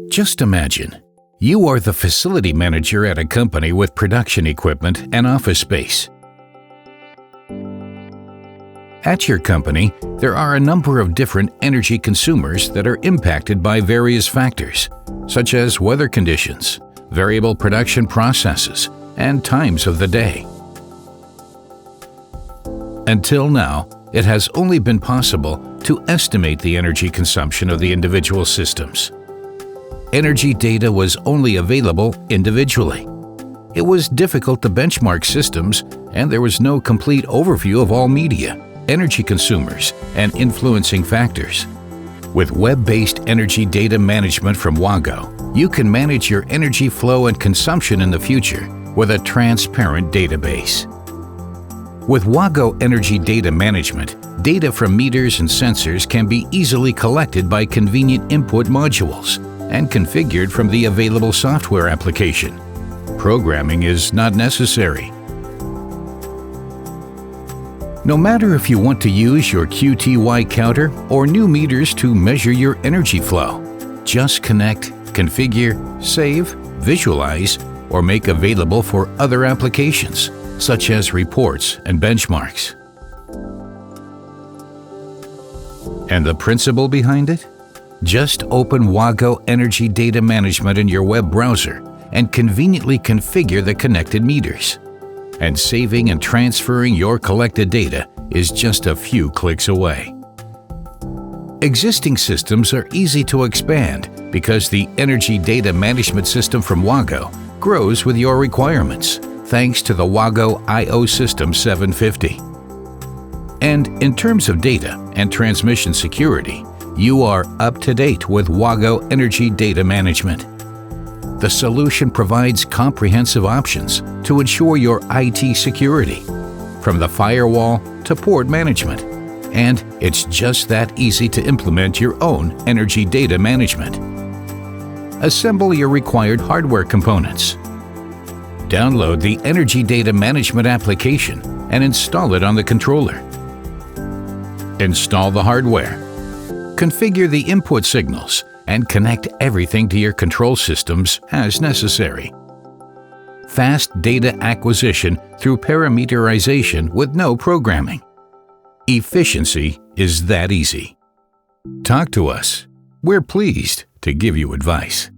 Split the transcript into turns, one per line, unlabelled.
Just imagine, you are the facility manager at a company with production equipment and office space. At your company, there are a number of different energy consumers that are impacted by various factors, such as weather conditions, variable production processes, and times of the day. Until now, it has only been possible to estimate the energy consumption of the individual systems. Energy data was only available individually. It was difficult to benchmark systems, and there was no complete overview of all media, energy consumers, and influencing factors. With web-based energy data management from WAGO, you can manage your energy flow and consumption in the future with a transparent database. With WAGO Energy Data Management, data from meters and sensors can be easily collected by convenient input modules and configured from the available software application. Programming is not necessary. No matter if you want to use your QTY counter or new meters to measure your energy flow, just connect, configure, save, visualize, or make available for other applications, such as reports and benchmarks. And the principle behind it? Just open WAGO Energy Data Management in your web browser and conveniently configure the connected meters. And saving and transferring your collected data is just a few clicks away. Existing systems are easy to expand because the Energy Data Management System from WAGO grows with your requirements, thanks to the WAGO I/O System 750. And in terms of data and transmission security, you are up to date with WAGO Energy Data Management. The solution provides comprehensive options to ensure your IT security, from the firewall to port management, and it's just that easy to implement your own energy data management. Assemble your required hardware components. Download the Energy Data Management application and install it on the controller. Install the hardware. Configure the input signals and connect everything to your control systems as necessary. Fast data acquisition through parameterization with no programming. Efficiency is that easy. Talk to us. We're pleased to give you advice.